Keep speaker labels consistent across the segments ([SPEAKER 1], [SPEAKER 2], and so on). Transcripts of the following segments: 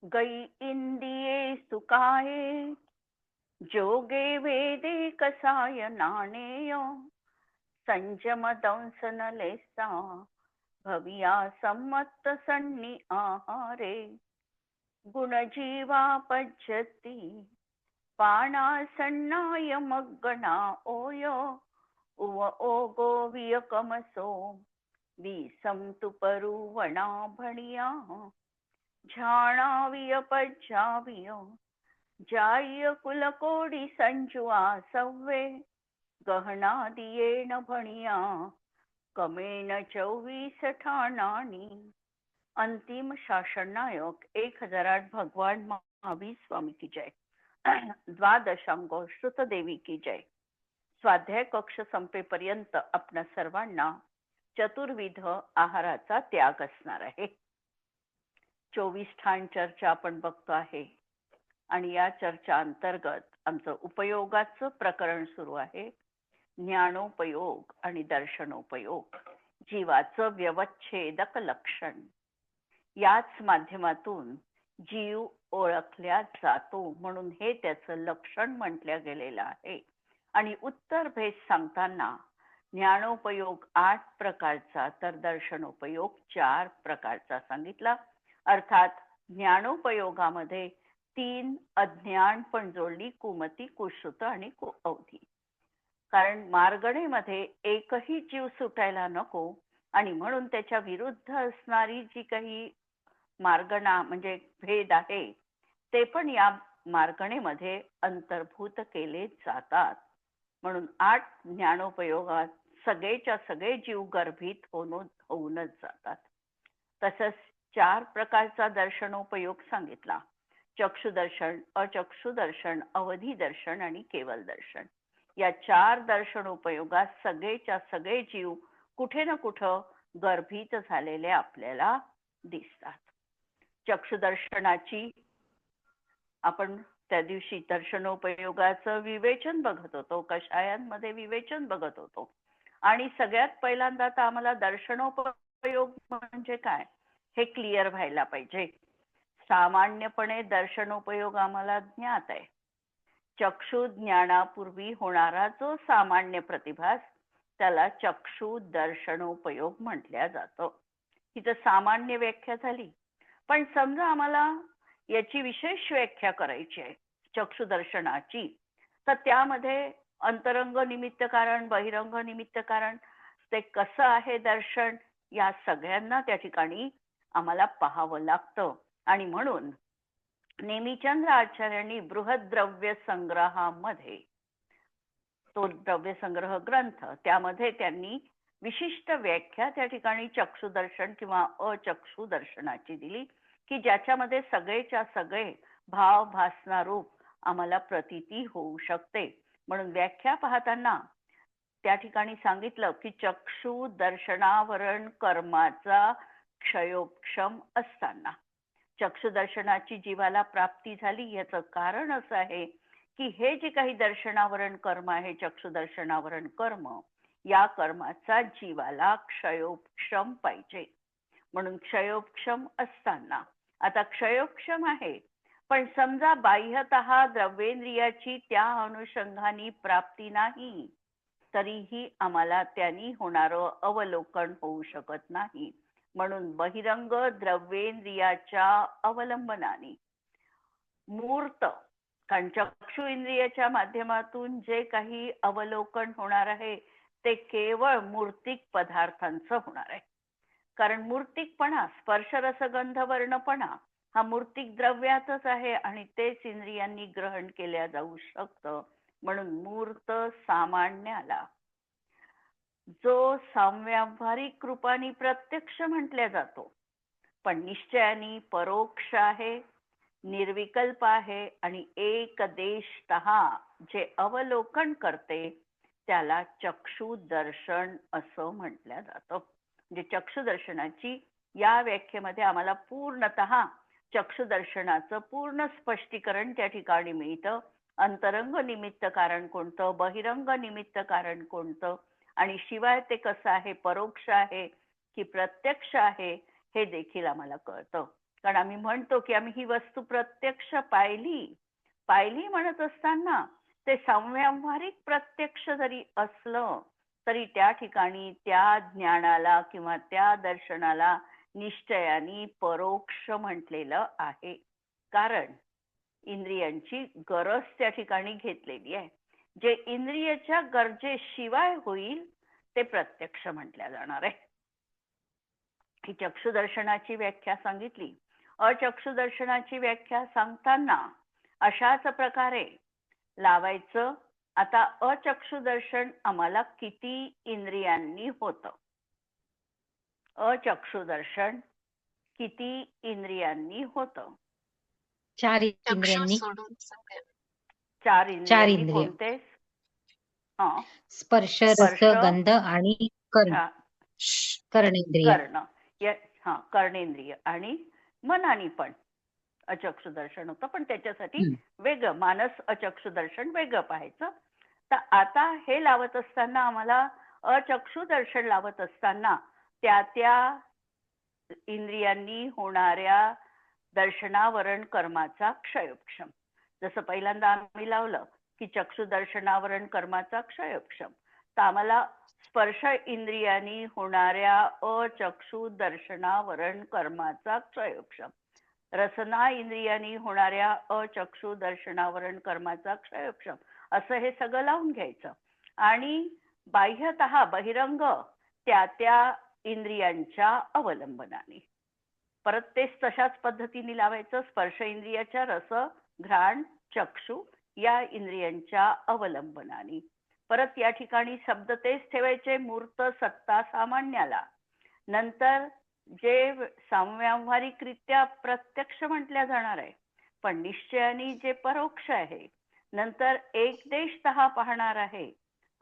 [SPEAKER 1] गई इंदिये सुकाये जोगे वेदे कसाय नाणेय संजम दंसन लेसा भविया सम्मत सन्नी आहारे गुणजीवा पज्जती पाणा सन्नाय मग्गणा ओय उव ओगो वियकमसो विसंतु परुवणा भणिया झाणाविय पज्जाविय जाय कुलकोडी संजुआ सव्वे गहना दियेन भणिया कमेन 24 ठाणानी. अंतिम शासन नायक 1008 भगवान महावीर स्वामी की जय. द्वादशांग श्रुत देवी की जय. स्वाध्याय कक्ष संपेपर्यंत आपणा सर्वांना चतुर्विध आहाराचा त्याग असणार आहे. 24 ठाण चर्चा आपण बघतो आहे आणि या चर्चा अंतर्गत आमचं उपयोगाचं प्रकरण सुरू आहे. ज्ञानोपयोग आणि दर्शनोपयोग, जीवाचं व्यवच्छेदक लक्षण. याच माध्यमातून जीव ओळखल्या जातो म्हणून हे त्याचं लक्षण म्हटलं गेलेलं आहे. आणि उत्तर भेद सांगताना ज्ञानोपयोग 8 प्रकारचा तर दर्शनोपयोग 4 प्रकारचा सांगितला. अर्थात ज्ञानोपयोगामध्ये 3 अज्ञान पण जोडली, कुमती, कुश्रुत आणि कुअवधी. कारण मार्गणेमध्ये एकही जीव सुटायला नको आणि म्हणून त्याच्या विरुद्ध असणारी जी काही मार्गणा म्हणजे भेद आहे ते पण या मार्गणेमध्ये अंतर्भूत केले जातात. म्हणून 8 ज्ञानोपयोगात सगळेच्या सगळे जीव गर्भित होऊनच जातात. तसंच 4 प्रकारचा दर्शनोपयोग सांगितला. चक्षुदर्शन, अचक्षुदर्शन, अवधी दर्शन आणि केवल दर्शन. या 4 दर्शनोपयोगात सगळेच्या सगळे जीव कुठे ना कुठं गर्भित झालेले आपल्याला दिसतात. चक्षुदर्शनाची आपण त्या दिवशी दर्शनोपयोगाचं विवेचन बघत होतो, कषायांमध्ये विवेचन बघत होतो. आणि सगळ्यात पहिल्यांदा तर आम्हाला दर्शनोपयोग म्हणजे काय हे क्लिअर व्हायला पाहिजे. सामान्यपणे दर्शनोपयोग आम्हाला ज्ञात आहे. चक्षु ज्ञानापूर्वी होणारा जो सामान्य प्रतिभास त्याला चक्षु दर्शनोपयोग म्हटल्या जातं. ही तर सामान्य व्याख्या झाली. पण समजा आम्हाला याची विशेष व्याख्या करायची आहे चक्षुदर्शनाची, तर त्यामध्ये अंतरंग निमित्त कारण, बहिरंग निमित्त कारण, ते कसं आहे दर्शन, या सगळ्यांना त्या ठिकाणी आम्हाला पाहावं लागतं. आणि म्हणून नेमिचंद्र आचार्यांनी बृहद्द्रव्य संग्रहामध्ये, तो द्रव्य संग्रह ग्रंथ, त्यामध्ये त्यांनी विशिष्ट व्याख्या त्या ठिकाणी चक्षुदर्शन किंवा अचक्षुदर्शनाची दिली की ज्याच्यामध्ये सगळेच्या सगळे भाव भासना रूप आम्हाला प्रतीती होऊ शकते. म्हणून व्याख्या पाहताना त्या ठिकाणी सांगितलं की चक्षु दर्शनावरण कर्माचा क्षयोक्षम असताना चक्षुदर्शनाची जीवाला प्राप्ती झाली. याचं कारण असं आहे की हे जे काही दर्शनावरण कर्म आहे, चक्षुदर्शनावरण कर्म, या कर्माचा जीवाला क्षयोक्षम पाहिजे. म्हणून क्षयोक्षम असताना, आता क्षयोक्षम आहे पण समजा बाह्यतः द्रव्येंद्रियाची त्या अनुषंगाने प्राप्ती नाही तरीही आम्हाला त्यांनी होणारं अवलोकन होऊ शकत नाही. म्हणून बहिरंग द्रव्येंद्रियाच्या अवलंबनाने मूर्त, कारण चक्षु इंद्रियाच्या माध्यमातून जे काही अवलोकन होणार आहे ते केवळ मूर्तिक पदार्थांचं होणार आहे. कारण मूर्तिकपणा, स्पर्श रसगंध वर्णपणा हा मूर्तिक द्रव्यातच आहे आणि तेच इंद्रियांनी ग्रहण केल्या जाऊ शकतं. म्हणून मूर्त सामान्याला जो साव्यावहारिक रूपाने प्रत्यक्ष म्हटल्या जातो पण निश्चयाने परोक्ष आहे, निर्विकल्प आहे आणि एकदेशतः जे अवलोकन करते त्याला चक्षुदर्शन असं म्हटलं जातं. म्हणजे चक्षुदर्शनाची या व्याख्येमध्ये आम्हाला पूर्णतः चक्षुदर्शनाचं पूर्ण स्पष्टीकरण त्या ठिकाणी मिळतं. अंतरंग निमित्त कारण कोणतं, बहिरंग निमित्त कारण कोणतं आणि शिवाय ते कसं आहे, परोक्ष आहे की प्रत्यक्ष आहे हे देखील आम्हाला कळतं. कारण आम्ही म्हणतो की आम्ही ही वस्तू प्रत्यक्ष पाहिली म्हणत असताना ते संव्यावहारिक प्रत्यक्ष जरी असलं तरी त्या ठिकाणी त्या ज्ञानाला किंवा त्या दर्शनाला निश्चयाने परोक्ष म्हटलेलं आहे. कारण इंद्रियांची गरज त्या ठिकाणी घेतलेली आहे. जे इंद्रियाच्या गरजेशिवाय होईल ते प्रत्यक्ष म्हटल्या जाणार आहे. ही चक्षुदर्शनाची व्याख्या सांगितली. अचक्षुदर्शनाची व्याख्या सांगताना अशाच प्रकारे लावायचं. आता अचक्षुदर्शन आम्हाला किती इंद्रियांनी होतं? अचक्षुदर्शन किती इंद्रियांनी होतं?
[SPEAKER 2] 4 इंद्रियांनी.
[SPEAKER 1] 4 इंद्रियांनी. कोणते?
[SPEAKER 2] स्पर्श, रस, गंध आणि कर्णेंद्रिय.
[SPEAKER 1] कर्णेंद्रिय आणि मनानी पण अचक्षुदर्शन होतं, पण त्याच्यासाठी वेगळं मानस अचक्षुदर्शन वेगळं पाहायचं. तर आता हे लावत असताना आम्हाला अचक्षुदर्शन लावत असताना त्या इंद्रियांनी होणाऱ्या दर्शनावरण कर्माचा क्षयोपक्षम. जसं पहिल्यांदा आम्ही लावलं की चक्षुदर्शनावरण कर्माचा क्षयोपक्षम, तर आम्हाला स्पर्श इंद्रियांनी होणाऱ्या अचक्षु दर्शनावरण कर्माचा क्षयोपक्षम, रसना इंद्रियांनी होणाऱ्या अचक्षु दर्शनावरण कर्माचा क्षयोपक्षम, असं हे सगळं लावून घ्यायचं. आणि बाह्यतः बहिरंग त्या इंद्रियांच्या अवलंबनाने परत तेच तशाच पद्धतीने लावायचं. स्पर्श इंद्रियाच्या रस, घ्राण, चक्षु या इंद्रियांच्या अवलंबनाने. परत या ठिकाणी शब्द तेच ठेवायचे. मूर्त, सत्ता, सामान्याला. नंतर जे सांव्यावहारिकरित्या प्रत्यक्ष म्हटल्या जाणार आहे, पण निश्चयाने जे परोक्ष आहे. नंतर एकदेशतः पाहणार आहे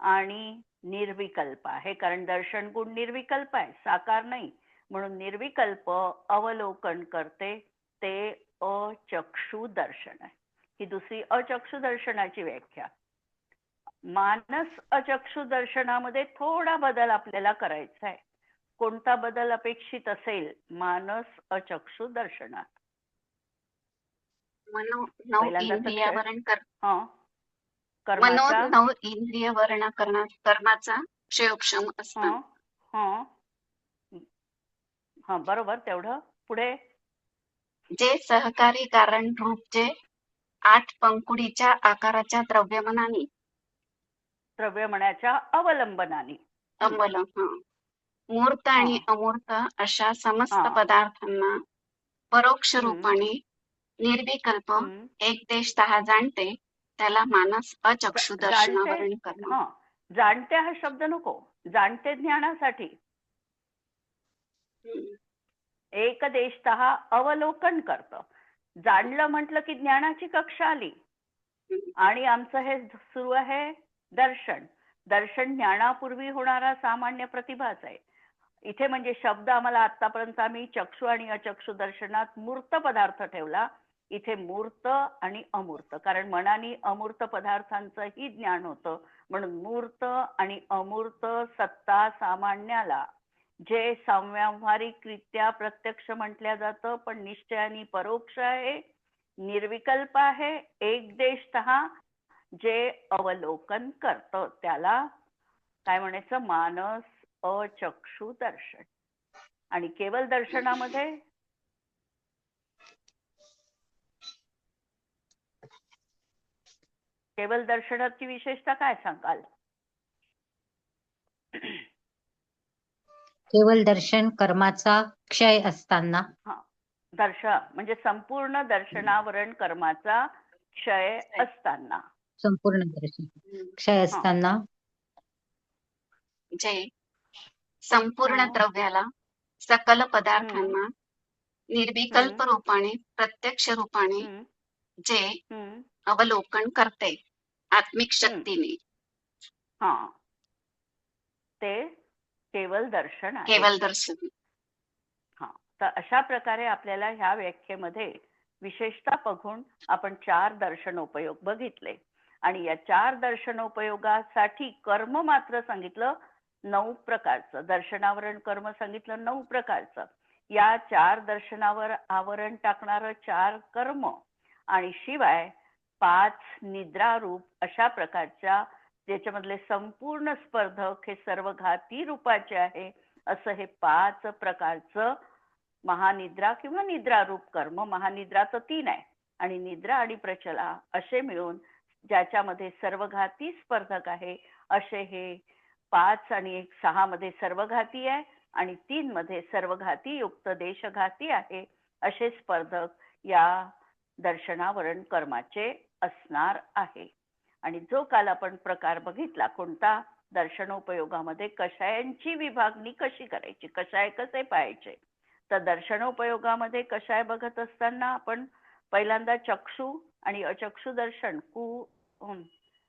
[SPEAKER 1] आणि निर्विकल्प आहे. कारण दर्शन गुण निर्विकल्प आहे, साकार नाही. म्हणून निर्विकल्प अवलोकन करते ते अचक्षु दर्शन आहे. ही दुसरी अचक्षु दर्शनाची व्याख्या. मानस अचक्षु दर्शनामध्ये थोडा बदल आपल्याला करायचा आहे. कोणता बदल अपेक्षित असेल मानस अचक्षु दर्शनात?
[SPEAKER 3] कर्माचा क्षयोपक्षम असतो.
[SPEAKER 1] बरोबर. तेवढं पुढे
[SPEAKER 3] जे सहकारी कारण रूप जे 8 पंकुडीच्या आकाराच्या
[SPEAKER 1] द्रव्यमनाच्या अवलंबनाने
[SPEAKER 3] मूर्त आणि अमूर्त अशा समस्त पदार्थांना परोक्ष रूपाने निर्विकल्प एकदेशतः जाणते, त्याला मानस अचक्षु दर्शनावरण करणं.
[SPEAKER 1] जाणते हा शब्द नको, जाणते ज्ञानासाठी. एकदेशतः अवलोकन करतं. जाणलं म्हटलं की ज्ञानाची कक्षा आली. आणि आमचं हे सुरू आहे दर्शन. दर्शन ज्ञानापूर्वी होणारा सामान्य प्रतिभाच आहे. इथे म्हणजे शब्द आम्हाला आतापर्यंत आम्ही चक्षु आणि अचक्षु दर्शनात मूर्त पदार्थ ठेवला. इथे मूर्त आणि अमूर्त, कारण मनाने अमूर्त पदार्थांचंही ज्ञान होतं. म्हणून मूर्त आणि अमूर्त सत्ता सामान्याला जे सांव्यावहारिकरित्या प्रत्यक्ष म्हटल्या जातं, पण निश्चयाने परोक्ष आहे, निर्विकल्प आहे, एकदेशतः जे अवलोकन करतं, त्याला काय म्हणायचं? मानस अचक्षु दर्शन. आणि केवल दर्शनामध्ये केवल दर्शनाची विशेषता काय सांगाल?
[SPEAKER 2] केवल दर्शन कर्माचा क्षय असताना.
[SPEAKER 1] दर्शन म्हणजे संपूर्ण दर्शनावरण कर्माचा क्षय असताना.
[SPEAKER 2] संपूर्ण दर्शन क्षय असताना
[SPEAKER 3] जे संपूर्ण द्रव्याला सकल पदार्थांना निर्विकल्प रूपाने प्रत्यक्ष रूपाने जे अवलोकन करते आत्मिक शक्तीने,
[SPEAKER 1] ते केवल दर्शन आहे.
[SPEAKER 3] केवल दर्शन.
[SPEAKER 1] तर अशा प्रकारे आपल्याला ह्या व्याख्येमध्ये विशेषतः बघून आपण 4 दर्शनोपयोग बघितले. आणि या 4 दर्शनोपयोगासाठी कर्म मात्र सांगितलं 9 प्रकारचं. दर्शनावरण कर्म सांगितलं 9 प्रकारचं. या 4 दर्शनावर आवरण टाकणारं 4 कर्म आणि शिवाय 5 निद्रारूप अशा प्रकारच्या ज्याच्यामधले संपूर्ण स्पर्धक हे सर्व घाती रूपाचे आहे असं हे 5 प्रकारचं महानिद्रा किंवा निद्रारूप कर्म. महानिद्रा तर 3 आहे आणि निद्रा आणि प्रचला असे मिळून ज्याच्यामध्ये सर्वघाती स्पर्धक आहे असे हे 5 आणि 1 6 मध्ये सर्वघाती आहे आणि 3 मध्ये सर्वघाती युक्त देशघाती आहे असे स्पर्धक या दर्शनावरण कर्माचे असणार आहे. आणि जो काल आपण प्रकार बघितला कोणता, दर्शनोपयोगामध्ये कषायांची विभागणी कशी करायची, कषाय कसे पाहायचे. तर दर्शनोपयोगामध्ये कषाय बघत असताना आपण पहिल्यांदा चक्षु आणि अचक्षु दर्शन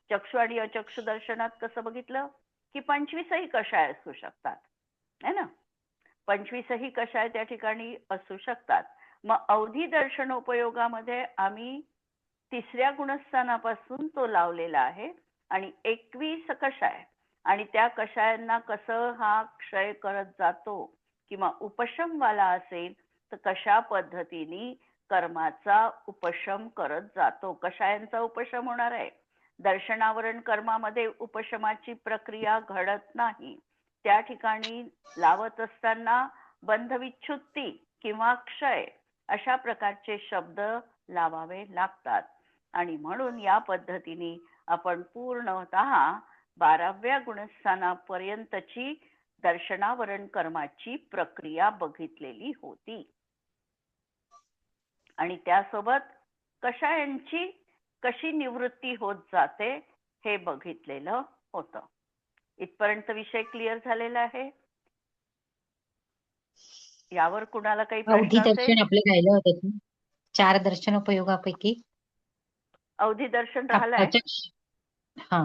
[SPEAKER 1] चक्षु आणि अचक्षु दर्शनात कसं बघितलं की 25ही कषाय असू शकतात है ना, 25ही कषाय त्या ठिकाणी असू शकतात. मग अवधी दर्शनोपयोगामध्ये आम्ही 3ऱ्या गुणस्थानापासून तो लावलेला आहे आणि 21 कषाय आणि त्या कषायांना कसं हा क्षय करत जातो किंवा उपशम वाला असेल तर कशा पद्धतीने कर्माचा उपशम करत जातो. कषायांचा उपशम होणार आहे. दर्शनावरण कर्मामध्ये उपशमाची प्रक्रिया घडत नाही. त्या ठिकाणी लावत असताना बंधविच्छुत्ती किंवा क्षय अशा प्रकारचे शब्द लावावे लागतात आणि म्हणून या पद्धतीने आपण पूर्णतः 12व्या गुणस्थानापर्यंतची दर्शनावरण कर्माची प्रक्रिया बघितलेली होती आणि त्यासोबत कषायांची कशी निवृत्ती होत जाते हे बघितलेलं होतं. इथपर्यंत विषय क्लिअर झालेला आहे. यावर कुणाला काही
[SPEAKER 2] अवधी
[SPEAKER 1] प्रश्न असेल?
[SPEAKER 2] दर्शन आपले राहिलं होतं 4 दर्शनोपयोगापैकी
[SPEAKER 1] अवधी दर्शन राहिलंय.
[SPEAKER 2] हा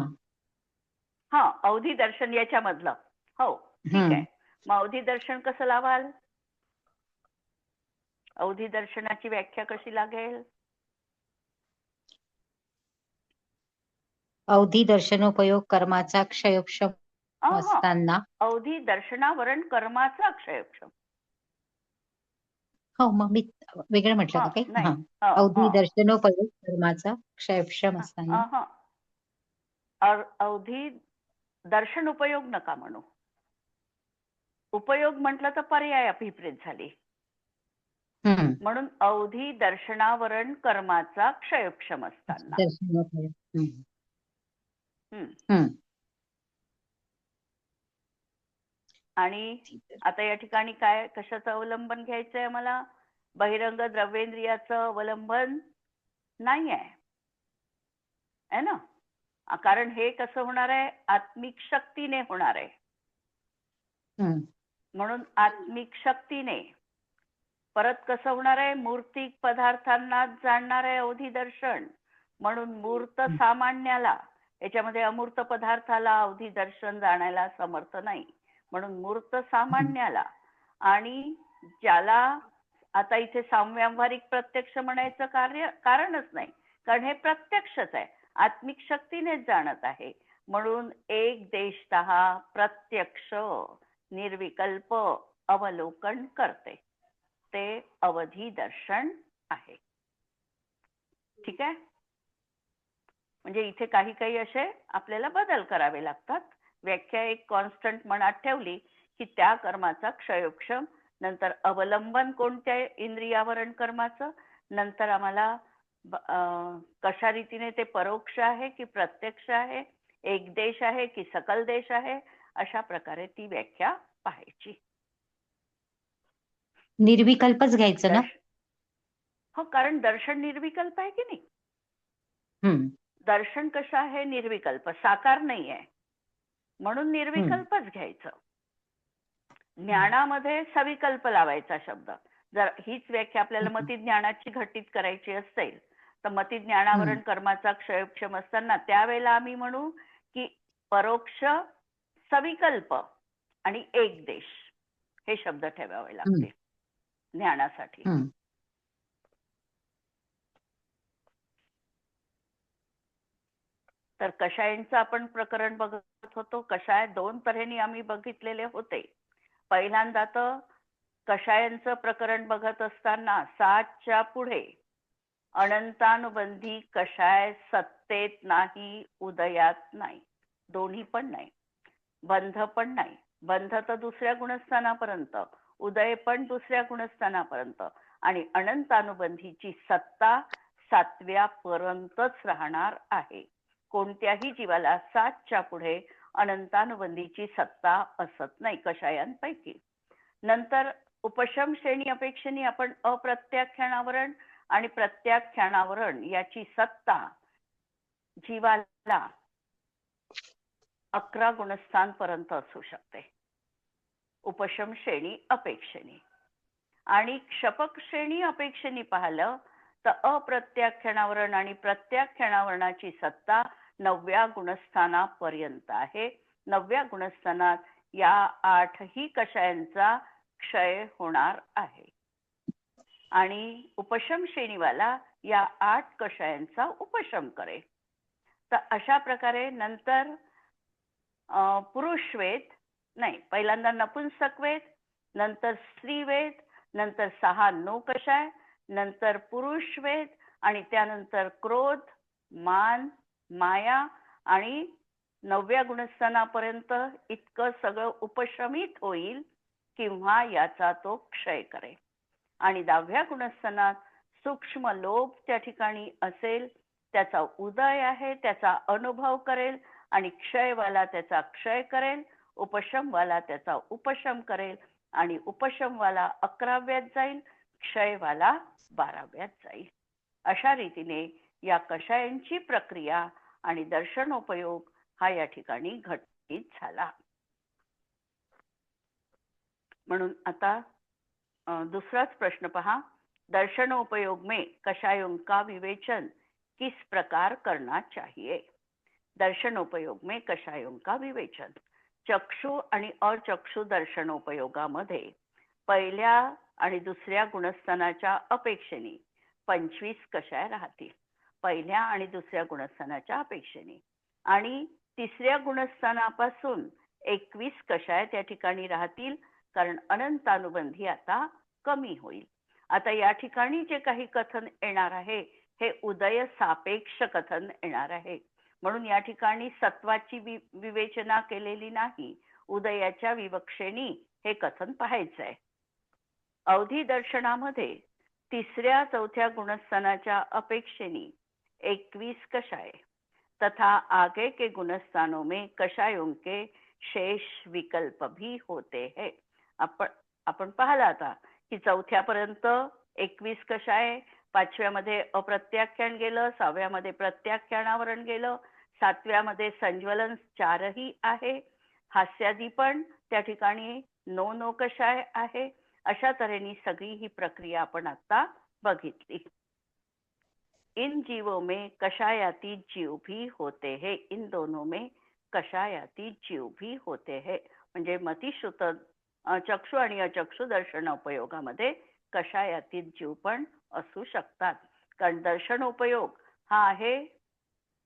[SPEAKER 1] हा अवधी दर्शन याच्यामधलं. हो ठीक आहे. मग अवधी दर्शन कसं लावाल? अवधी दर्शनाची व्याख्या कशी लागेल?
[SPEAKER 2] अवधी दर्शनोपयोग कर्माचा क्षयोक्षम असताना.
[SPEAKER 1] अवधी दर्शनावरण कर्माचा क्षयोक्षम.
[SPEAKER 2] हो मग मी वेगळं म्हटलं का काही? अवधी दर्शनोपयोग कर्माचा क्षयोक्षम असताना.
[SPEAKER 1] अवधी दर्शन उपयोग नका म्हणू. उपयोग म्हटलं तर पर्याय अभिप्रेत झाली. म्हणून अवधी दर्शनावरण कर्माचा क्षयोक्षम असताना. आणि आता या ठिकाणी काय कशाचं अवलंबन घ्यायचंय मला? बहिरंग द्रव्येंद्रियाचं अवलंबन नाही आहे ना, कारण हे कसं होणार आहे? आत्मिक शक्तीने होणार आहे. म्हणून आत्मिक शक्तीने परत कसं होणार आहे? मूर्तिक पदार्थांना जाणणार आहे अवधी दर्शन. म्हणून मूर्त सामान्याला, याच्यामध्ये अमूर्त पदार्थाला अवधी दर्शन जाणायला समर्थ नाही. म्हणून मूर्त सामान्याला आणि ज्याला आता इथे सामव्यावहारिक प्रत्यक्ष म्हणायचं कारणच नाही, कारण हे प्रत्यक्षच आहे, आत्मिक शक्तीनेच जाणत आहे. म्हणून एक देशतः प्रत्यक्ष निर्विकल्प अवलोकन करते, ते अवधी दर्शन आहे. ठीक आहे. म्हणजे इथे काही काही असे आपल्याला बदल करावे लागतात. व्याख्या एक कॉन्स्टंट मनात ठेवली की त्या कर्माचा क्षयोक्षम, नंतर अवलंबन कोणत्या इंद्रियावरण कर्माचं, नंतर आम्हाला कशा रीतीने ते परोक्ष आहे की प्रत्यक्ष आहे, एक देश आहे की सकल देश आहे, अशा प्रकारे ती व्याख्या पाहायची.
[SPEAKER 2] निर्विकल्पच घ्यायचं ना?
[SPEAKER 1] हो, कारण दर्शन निर्विकल्प आहे की नाही. दर्शन कसं आहे? निर्विकल्प, साकार नाही आहे, म्हणून निर्विकल्पच घ्यायचं. ज्ञानामध्ये सविकल्प लावायचा शब्द. जर हीच व्याख्या आपल्याला मती ज्ञानाची घटित करायची असेल तर मती ज्ञानावरण कर्माचा क्षयोक्षम असताना त्यावेळेला आम्ही म्हणू की परोक्ष, सविकल्प आणि एक देश हे शब्द ठेवावे लागतील ज्ञानासाठी. तर कषायांचं आपण प्रकरण बघत होतो. कषाय 2 तऱ्हेने आम्ही बघितलेले होते. पहिल्यांदा तर कषायांचं प्रकरण बघत असताना 7च्या पुढे अनंतानुबंधी कषाय सत्तेत नाही, उदयात नाही, दोन्ही पण नाही, बंध पण नाही, बंध तर दुसऱ्या गुणस्थानापर्यंत, उदय पण दुसऱ्या गुणस्थानापर्यंत, आणि अनंतानुबंधीची सत्ता 7व्या पर्यंतच राहणार आहे. कोणत्याही जीवाला 7च्या पुढे अनंतानुबंधीची सत्ता असत नाही कषायांपैकी. नंतर उपशम श्रेणी अपेक्षेने आपण अप्रत्याख्यानावरण आणि प्रत्याख्यानावरण याची सत्ता जीवाला 11 गुणस्थान पर्यंत असू शकते उपशम श्रेणी अपेक्षेने. आणि क्षपक श्रेणी अपेक्षेने पाहिलं तर अप्रत्याख्यानावरण आणि प्रत्याख्यानावरणाची सत्ता 9व्या गुणस्थानापर्यंत आहे. 9व्या गुणस्थानात या 8ही कषायांचा क्षय होणार आहे आणि उपशम श्रेणीवाला या 8 कषायांचा उपशम करेल. तर अशा प्रकारे नंतर पुरुषवेद नाही, पहिल्यांदा नपुंसक वेद, नंतर स्त्रीवेद, नंतर 6 नो कषाय, नंतर पुरुष वेद, आणि त्यानंतर क्रोध, मान, माया, आणि 9व्या गुणस्थानापर्यंत इतकं सगळं उपशमित होईल किंवा याचा तो क्षय करेल. आणि 10व्या गुणस्थानात सूक्ष्म लोभ त्या ठिकाणी असेल, त्याचा उदय आहे, त्याचा अनुभव करेल, आणि क्षयवाला त्याचा क्षय करेल, उपशमवाला त्याचा उपशम करेल, आणि उपशमवाला 11व्यात जाईल, क्षयवाला 12व्यात जाईल. अशा रीतीने या कषायांची प्रक्रिया आणि दर्शनोपयोग हा या ठिकाणी घटित झाला. म्हणून आता दूसराच प्रश्न पहा. दर्शनोपयोग में कषायों का विवेचन किस प्रकार करना चाहिए? दर्शनोपयोग में कषायों का विवेचन. चक्षु आणि अचक्षु दर्शनोपयोगामध्ये पहिल्या आणि दुसऱ्या गुणस्थानाच्या अपेक्षेने 25 कषाय राहतील. पहिल्या आणि दुसऱ्या गुणस्थानाच्या अपेक्षेने. आणि तिसऱ्या गुणस्थानापासून 21 कषाय त्या ठिकाणी राहतील, कारण अनंतानुबंधी आता कमी होईल. आता या ठिकाणी जे काही कथन येणार आहे हे उदय सापेक्ष कथन येणार आहे. म्हणून या ठिकाणी सत्वाची विवेचना केलेली नाही, उदयाच्या विवक्षेने हे कथन पाहायचंय. अवधी दर्शनामध्ये तिसऱ्या चौथ्या गुणस्थानाच्या अपेक्षेने 21 कषाय तथा आगे के गुणस्थानों में कषायों के शेष विकल्प भी होते हैं. आपण पाहिलं आता की चौथ्यापर्यंत 21 कषाय, 5व्यामध्ये अप्रत्याख्यान गेलं, 6व्यामध्ये प्रत्याख्यानावरण गेलं, 7व्यामध्ये संज्वलन 4ही आहे, हास्यादी पण त्या ठिकाणी 9 कषाय आहे. अशा तऱ्हेने सगळी ही प्रक्रिया आपण आता बघितली. इन जीवों में कषायातीत जीव भी होते हैं. इन दोनों में कषायातीत जीव भी होते हैं. म्हणजे मतिश्रुत चक्षु आणि अचक्षु दर्शनोपयोगामध्ये कषायातीत जीव पण असू शकतात. कारण दर्शनोपयोग हा आहे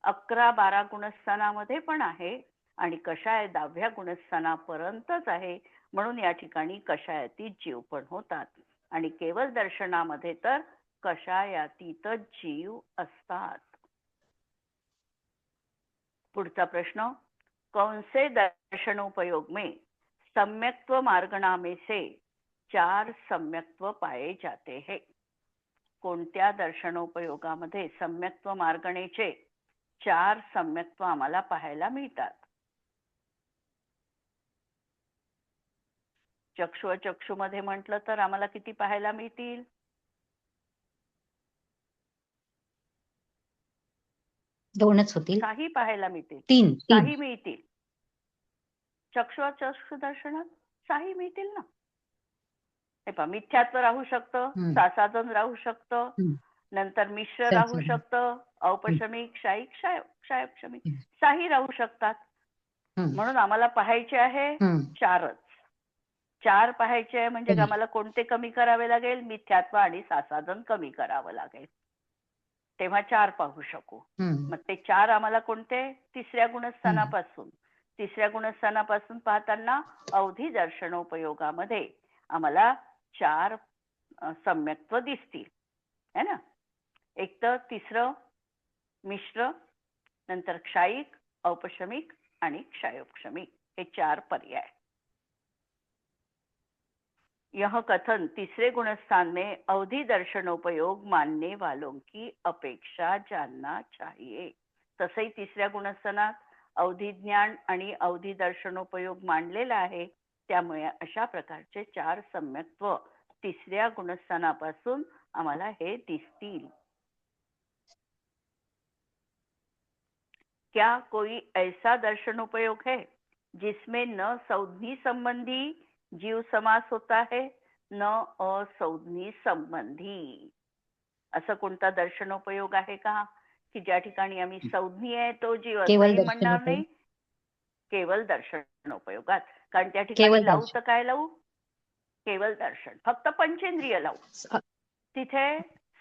[SPEAKER 1] 11-12 गुणस्थानामध्ये पण आहे आणि कषाय 10व्या गुणस्थानापर्यंतच आहे. म्हणून या ठिकाणी कषायातीत जीव पण होतात आणि केवळ दर्शनामध्ये तर कषायातीतच जीव असतात. पुढचा प्रश्न. कौन से दर्शनोपयोग में सम्यक्त्व मार्गणा में से 4 सम्यक्त्व पाए जाते हैं? कोणत्या दर्शनोपयोगामध्ये सम्यक्त्व मार्गणेचे 4 सम्यक्त्व आम्हाला पाहायला मिळतात? चक्षु अचक्षु मध्ये म्हटलं तर आम्हाला किती पाहायला मिळतील?
[SPEAKER 2] दोनच होतील.
[SPEAKER 1] काही पाहायला मिळतील.
[SPEAKER 2] 3
[SPEAKER 1] काही मिळतील. चक्षु अचक्षु दर्शनात 6 मिळतील ना. हे पहा, मिथ्यात्व राहू शकतं, सासाधन राहू शकतं, नंतर मिश्र राहू शकतं, औपशमिक, शाही, क्षायक्षमिक 6 राहू शकतात. म्हणून आम्हाला पाहायचे आहे 4च. 4 पाहायचे आहे म्हणजे आम्हाला कोणते कमी करावे लागेल? मिथ्यात्व आणि सासाधन कमी करावं लागेल, तेव्हा 4 पाहू शकू. मग ते 4 आम्हाला कोणते? तिसऱ्या गुणस्थानापासून. तिसऱ्या गुणस्थानापासून पाहताना अवधी दर्शनोपयोगामध्ये आम्हाला 4 सम्यक्त्व दिसतील है ना. एक तर तिसरं मिश्र, नंतर क्षायिक, औपशमिक आणि क्षायोपशमिक हे 4 पर्याय. यह कथन तीसरे गुणस्थान में अवधि दर्शनोपयोग मानने वालों की अपेक्षा जानना चाहिए. तसंही तिसऱ्या गुणस्थानात अवधि ज्ञान आणि अवधि दर्शनोपयोग मांडलेला आहे. त्यामुळे अशा प्रकारचे 4 सम्यक्त्व तिसऱ्या गुणस्थानापासून आम्हाला हे दिसतील. क्या कोई ऐसा दर्शनोपयोग है जिसमें न संज्ञी संबंधी जीव समास होता है न असंज्ञी संबंधी. असं कोणता दर्शनोपयोग आहे का की ज्या ठिकाणी आम्ही संज्ञी आहे तो जीव
[SPEAKER 2] केवळ
[SPEAKER 1] असंही म्हणणार
[SPEAKER 2] दर्शनोपयोग.
[SPEAKER 1] नाही. केवळ दर्शनोपयोगात. कारण त्या
[SPEAKER 2] केवळ
[SPEAKER 1] ठिकाणी लावू
[SPEAKER 2] दर्शन.
[SPEAKER 1] तर काय लावू? केवळ दर्शन, फक्त पंचेंद्रिय लावू. तिथे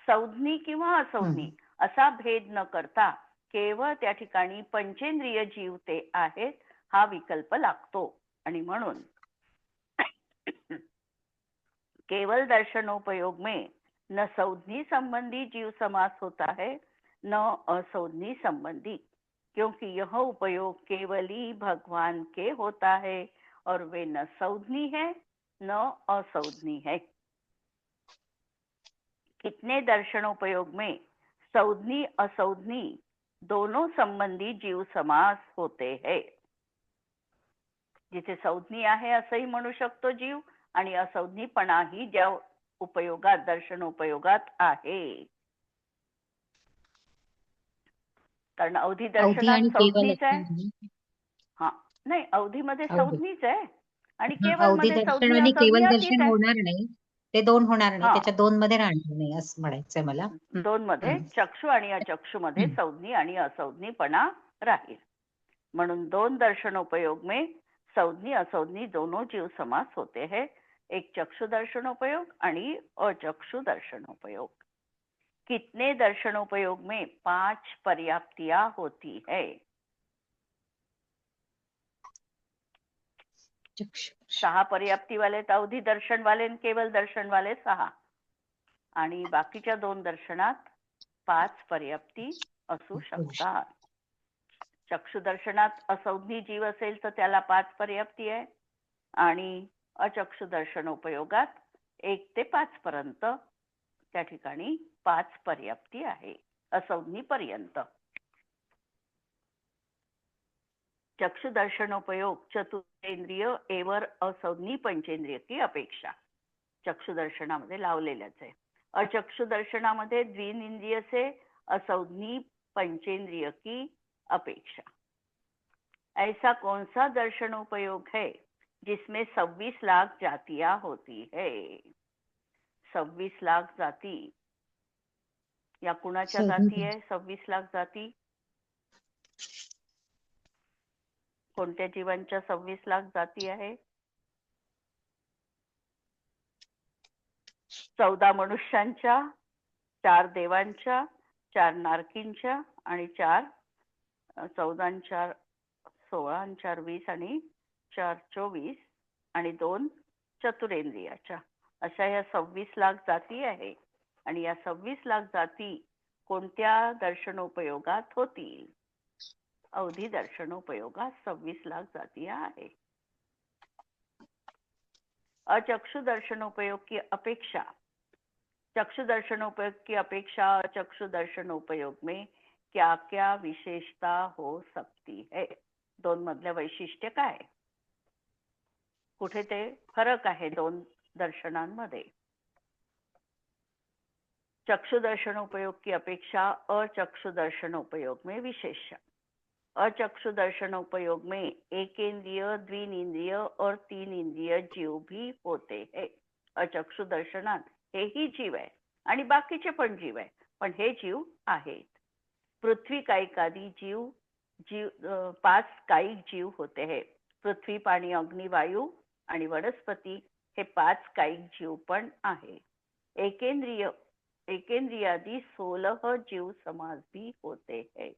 [SPEAKER 1] संज्ञी किंवा असंज्ञी असा भेद न करता केवळ त्या ठिकाणी पंचेंद्रिय जीव ते आहेत हा विकल्प लागतो. आणि म्हणून केवल दर्शनोपयोग में न संज्ञी संबंधी जीव समास होता है न असंज्ञी संबंधी, क्योंकि यह उपयोग केवली भगवान के होता है और वे न संज्ञी है न असंज्ञी है. कितने दर्शनोपयोग में संज्ञी असंज्ञी दोनों संबंधी जीव समास होते हैं. जिथे संज्ञी आहे असंही म्हणू शकतो जीव आणि असंज्ञीपणाही ज्या उपयोगात दर्शनोपयोगात आहे. कारण अवधी
[SPEAKER 2] अवधी
[SPEAKER 1] दर्शनात
[SPEAKER 2] आणि केवल
[SPEAKER 1] संज्ञीच आहे.
[SPEAKER 2] असं.
[SPEAKER 1] हा नाही, अवधीमध्ये
[SPEAKER 2] अवधी.
[SPEAKER 1] संज्ञीच आहे आणि
[SPEAKER 2] हा,
[SPEAKER 1] केवल
[SPEAKER 2] अवधी
[SPEAKER 1] मध्ये
[SPEAKER 2] दर्शन
[SPEAKER 1] संज्ञी
[SPEAKER 2] आणि
[SPEAKER 1] असंज्ञी
[SPEAKER 2] केवल
[SPEAKER 1] अतीच
[SPEAKER 2] दर्शन
[SPEAKER 1] आहे.
[SPEAKER 2] होणार नाही. ते 2 होणार नाही.
[SPEAKER 1] हा.
[SPEAKER 2] त्याच्या 2 मध्ये राहणार नाही असं म्हणायचंय मला.
[SPEAKER 1] 2 मध्ये चक्षु आणि अचक्षु मध्ये संज्ञी आणि असंज्ञीपणा राहील. म्हणून 2 दर्शनोपयोग में संज्ञी असंज्ञी दोनों जीव समास होते हैं. एक चक्षु दर्शनोपयोग आणि अचक्षु दर्शनोपयोग. कितने दर्शनोपयोग में 5 पर्याप्तियां होती है. 6 पर्याप्ती वाले अवधी दर्शन वाले आणि केवल दर्शन वाले 6 आणि बाकीच्या 2 दर्शनात 5 पर्याप्ती असू शकतात. चक्षु दर्शनात असंज्ञी जीव असेल तर त्याला 5 पर्याप्ती आहे आणि अचक्षु दर्शनोपयोगात 1 ते 5 पर्यंत त्या ठिकाणी 5 पर्याप्ती आहे असंज्ञी पर्यंत. चक्षु दर्शनोपयोग चतुरेंद्रिय एवर असंज्ञी पंचेंद्रिय की अपेक्षा. चक्षु दर्शनामध्ये लावलेल्याच आहे. अचक्षु दर्शनामध्ये द्विनेंद्रिय से असंज्ञी पंचेंद्रिय की अपेक्षा. ऐसा कौन सा दर्शनोपयोग है जिसमें 26 लाख जातियां होती है. 26 लाख जाती या कुणाच्या जाती आहे. 26 लाख जाती कोणत्या जीवांच्या 26 लाख जाती आहे. 14 मनुष्यांच्या, 4 देवांच्या, 4 नारकींच्या आणि 4 14 4 16 4 20 आणि 4 24 आणि 2 चतुरेंद्रियाच्या अशा या 26 लाख जाती आहे. आणि या 26 लाख जाती कोणत्या दर्शनोपयोगात होतील. अवधी दर्शनोपयोगात 26 लाख जाती आहे. अचक्षु दर्शनोपयोग की अपेक्षा. चक्षु दर्शनोपयोग की अपेक्षा चक्षु दर्शनोपयोग में क्या क्या विशेषता हो सकती है. 2 मधल्या वैशिष्ट्य काय. कुठे ते फरक आहे 2 दर्शनांमध्ये. चक्षु दर्शनोपयोग की अपेक्षा अचक्षु दर्शनोपयोग में विशेष. अचक्षु दर्शनोपयोग में एक इंद्रिय, द्विनेंद्रिय और 3 इंद्रिय जीव भी होते हैं. अचक्षु दर्शनात हेही जीव आहे आणि बाकीचे पण जीव आहे, पण हे जीव आहेत. पृथ्वी कायिकादी जीव 5 कायिक जीव होते हैं. पृथ्वी, पाणी, अग्नी, वायू आणि वनस्पती हे 5 कायिक जीव पण आहे. एकेंद्रियादी 16 जीव समास भी होते हैं.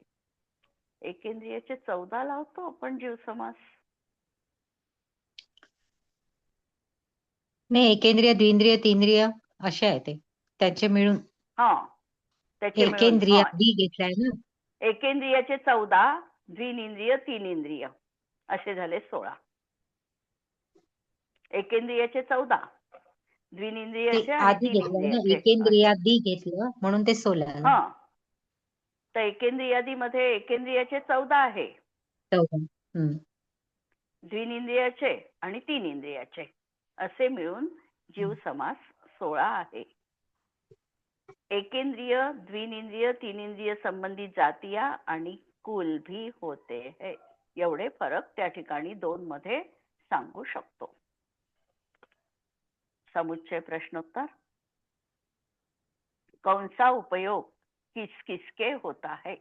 [SPEAKER 1] एकेंद्रियाचे 14 लावतो आपण जीव समास.
[SPEAKER 2] नाही, एकेंद्रिय, द्विंद्रिय, तींद्रिय असे आहे ते, त्याचे मिळून
[SPEAKER 1] त्याचे मिळून
[SPEAKER 2] एकेंद्रिय दी घेतलाय ना.
[SPEAKER 1] एकेंद्रियाचे 14, द्विनिंद्रिय, तीनिंद्रिय असे झाले 16. एकेंद्रियाचे 14,
[SPEAKER 2] ते
[SPEAKER 1] द्विनिंद्रियाचे आणि
[SPEAKER 2] आधी घेतलंय ना,
[SPEAKER 1] तीनिंद्रियाचे असे.
[SPEAKER 2] एकेंद्रियादी घेतलं म्हणून ते 16 ना.
[SPEAKER 1] तर एकेंद्रियादीमध्ये एकेंद्रियाचे 14 आहे,
[SPEAKER 2] 14.
[SPEAKER 1] द्विनिंद्रियाचे आणि तीनिंद्रियाचे असे मिळून जीव समास 16 आहे. एकेंद्रिय, द्विनिंद्रिय, तीनिंद्रिय संबंधी जातीया आणि कुल भी होते है. एवढे फरक त्या ठिकाणी 2 मध्ये सांगू शकतो. समुच्चय प्रश्नोत्तर. कौन सा उपयोग किस किसके होता है?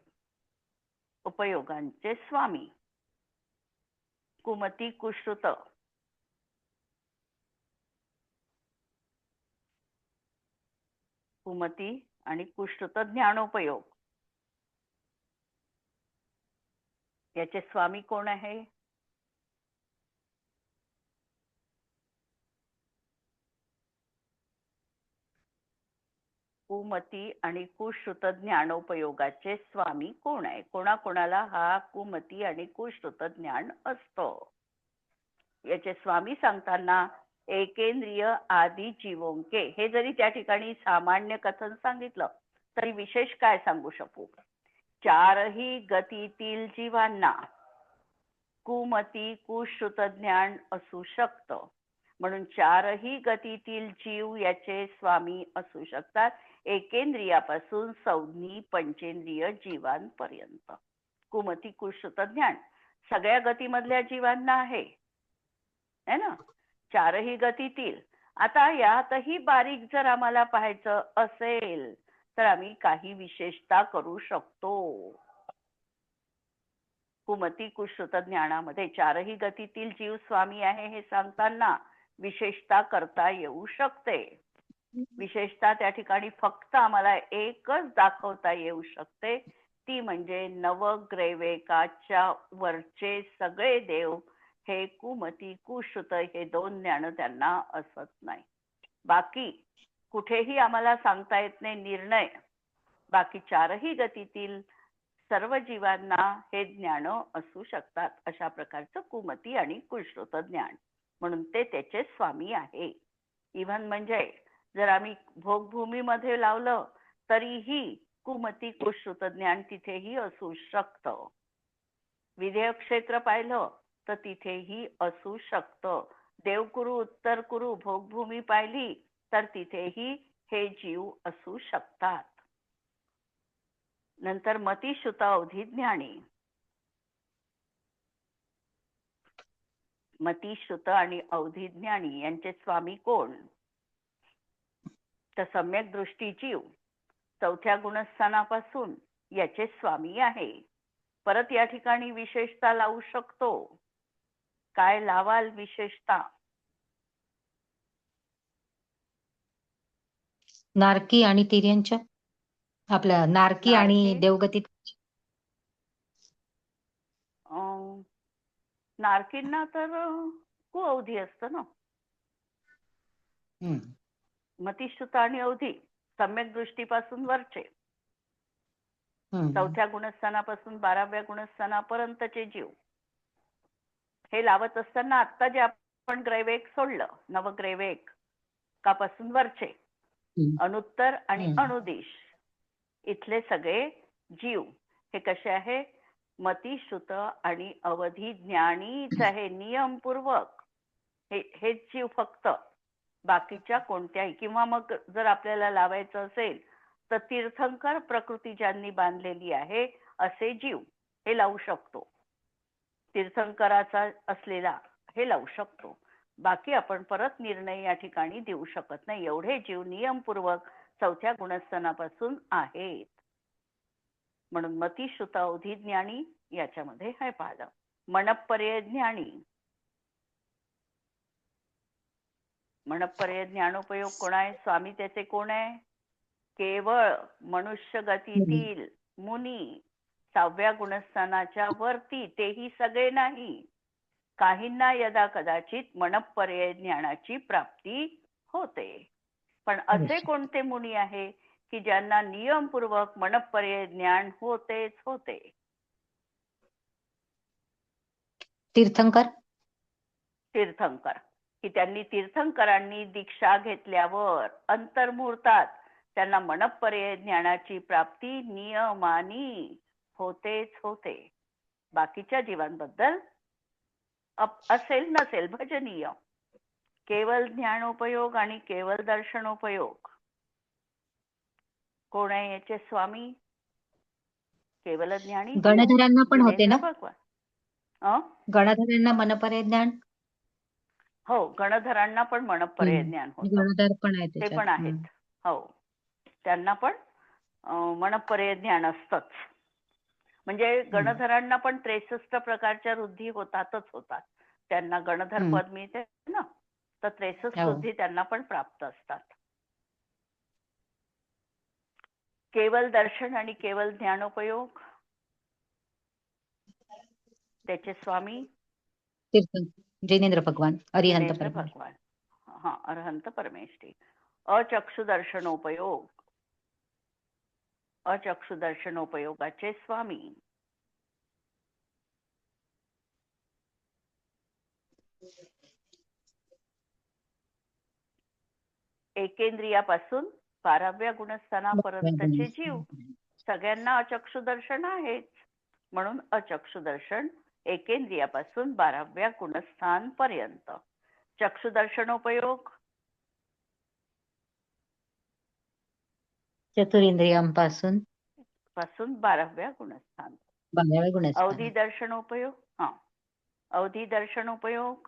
[SPEAKER 1] उपयोगांचे स्वामी. कुमती कुश्रुत. कुमती आणि कुश्रुत ज्ञानोपयोग याचे स्वामी कोण आहे? कुमती आणि कुश्रुत ज्ञानोपयोगाचे स्वामी कोण आहे? कोणाकोणाला हा कुमती आणि कुश्रुत ज्ञान असतं? याचे स्वामी सांगताना एकेंद्रिय आदी जीवोंके हे जरी त्या ठिकाणी सामान्य कथन सांगितलं तरी विशेष काय सांगू शकू? चारही गतीतील जीवांना कुमती कुश्रुत ज्ञान असू शकतं, म्हणून चारही गतीतील जीव याचे स्वामी असू शकतात, एकेंद्रियापासून संज्ञी पंचेंद्रिय जीवांपर्यंत. कुमती कुश्रुत ज्ञान सगळ्या गतीमधल्या जीवांना आहे ना, चारही गतीतील. आता यातही बारीक जर आम्हाला पाहायचं असेल तर आम्ही काही विशेषता करू शकतो. कुमती कुश्रुत ज्ञानामध्ये चारही गतीतील जीव स्वामी आहे हे सांगताना विशेषता करता येऊ शकते. विशेषता त्या ठिकाणी फक्त आम्हाला एकच दाखवता येऊ शकते, ती म्हणजे नवग्रैवेकाच्या वरचे सगळे देव हे कुमती कुश्रुत हे 2 ज्ञान त्यांना असत नाही. बाकी कुठेही आम्हाला सांगता येत नाही निर्णय. बाकी चारही गतीतील सर्व जीवांना हे ज्ञान असू शकतात, अशा प्रकारचं कुमती आणि कुश्रुत ज्ञान, म्हणून ते त्याचे स्वामी आहे. इव्हन म्हणजे जर आम्ही भोगभूमीमध्ये लावलं तरीही कुमती कुश्रुत ज्ञान तिथेही असू शकतं. विधेयक क्षेत्र पाहिलं तर तिथेही असू शकतं. देवकुरु उत्तर कुरु भोगभूमी पाहिली तर तिथेही हे जीव असू शकतात. नंतर मतिश्रुत अवधी ज्ञानी. मतिश्रुत आणि अवधी ज्ञानी यांचे स्वामी कोण? तर सम्यक दृष्टी जीव 4थ्या गुणस्थानापासून याचे स्वामी आहे. परत या ठिकाणी विशेषता लावू शकतो. काय लावाल विशेषता?
[SPEAKER 2] नारकी आणि तिर्यंच्या, आपल्या नारकी आणि देवगतीत.
[SPEAKER 1] नारकींना तर कुअवधी असतं ना. मतिश्रुत आणि अवधी सम्यक दृष्टीपासून वरचे 4थ्या गुणस्थानापासून 12व्या गुणस्थानापर्यंतचे जीव हे लावत असताना आता जे आपण ग्रैवेक सोडलं, नवग्रैवेक कापासून वरचे अनुत्तर आणि अणुदिश इथले सगळे जीव हे कसे आहे? मतिश्रुत आणि अवधी ज्ञानीच आहे नियमपूर्वक. हेच जीव फक्त, बाकीच्या कोणत्याही. किंवा मग जर आपल्याला लावायचं असेल तर तीर्थंकर प्रकृती ज्यांनी बांधलेली आहे असे जीव हे लावू शकतो. तीर्थंकराचा असलेला हे लावू शकतो. बाकी आपण परत निर्णय या ठिकाणी देऊ शकत नाही. एवढे जीव नियमपूर्वक 4थ्या गुणस्थानापासून आहेत. म्हणून मतिश्रुत अवधी ज्ञानी याच्यामध्ये हे पाहिलं. मनपर्यय ज्ञानी. मनपर्यय ज्ञानोपयोग कोण आहे? स्वामी त्याचे कोण आहे? केवळ मनुष्य गतीतील मुनी 6व्या गुणस्थानाच्या वरती, तेही सगळे नाही. काहींना यदा कदाचित मनपर्यय ज्ञानाची प्राप्ती होते. पण असे
[SPEAKER 2] अवश्य.
[SPEAKER 1] कोणते मुनी आहे की ज्यांना नियमपूर्वक मनपर्यय ज्ञान होतेच होते?
[SPEAKER 2] तीर्थंकर.
[SPEAKER 1] तीर्थंकर. की त्यांनी तीर्थंकरांनी दीक्षा घेतल्यावर अंतर्मुहूर्तात त्यांना मनपर्यय ज्ञानाची प्राप्ती नियमानी होतेच होते. बाकीच्या जीवांबद्दल असेल नसेल भजनीय. केवळ ज्ञानोपयोग आणि केवळ दर्शनोपयोग. कोण आहे याचे स्वामी? केवळ ज्ञानी
[SPEAKER 2] गणधरांना पण होते
[SPEAKER 1] जिनेंद्र
[SPEAKER 2] ना?
[SPEAKER 1] भगवान.
[SPEAKER 2] गणधरांना मनपर्यय ज्ञान.
[SPEAKER 1] हो, गणधरांना पण मनपर्यय ज्ञान होतं.
[SPEAKER 2] गणधर पण आहे
[SPEAKER 1] ते
[SPEAKER 2] त्याच्यात.
[SPEAKER 1] पण आहेत. हो, त्यांना पण मनपर्यय ज्ञान असतंच. म्हणजे गणधरांना पण 63 प्रकारच्या रुद्धी होतातच होतात. त्यांना गणधर पद मिळते ना, तर 63
[SPEAKER 2] हो.
[SPEAKER 1] रुद्धी त्यांना पण प्राप्त असतात. केवळ दर्शन आणि केवळ ज्ञानोपयोग. त्याचे स्वामी
[SPEAKER 2] तीर्थंकर जिनेंद्र भगवान, अरिहंत
[SPEAKER 1] जिनेंद्र
[SPEAKER 2] परमेश्वर.
[SPEAKER 1] भगवान. हा, अरहंत परमेष्ठी. अचक्षुदर्शनोपयोग. अचक्षुदर्शनोपयोगाचे स्वामी एकेंद्रियापासून 12व्या गुणस्थानापर्यंतचे जीव. सगळ्यांना अचक्षुदर्शन आहेच, म्हणून अचक्षुदर्शन एकेंद्रियापासून 12व्या गुणस्थान पर्यंत. चक्षुदर्शनोपयोग
[SPEAKER 2] चतुरेंद्रियांपासून
[SPEAKER 1] 12व्या गुणस्थान.
[SPEAKER 2] 12व्या गुणस्थान.
[SPEAKER 1] अवधी दर्शनोपयोग. हा, अवधी दर्शनोपयोग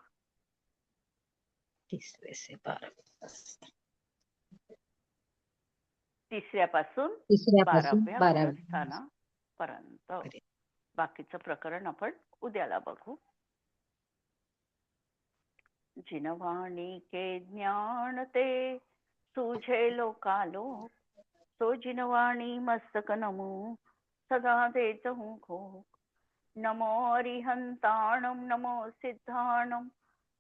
[SPEAKER 2] 30 से 12.
[SPEAKER 1] तिसऱ्यापासून 12व्या
[SPEAKER 2] 12व्या
[SPEAKER 1] गुणस्थानापर्यंत. बाकीचं प्रकरण आपण उद्याला बघू. जिनवाणी के ज्ञान ते तुझे लोकालोक, तो जिनवाणी मस्तक नमो सदा देत हूँ घोक. नमो अरिहंताणम नमो सिद्धाणम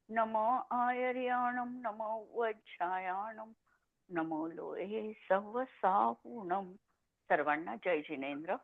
[SPEAKER 1] नमो आयर्याणम नमो वज्रायाणम नमो लोहे सव साहुणम. सर्वांना जय जिनेंद्र.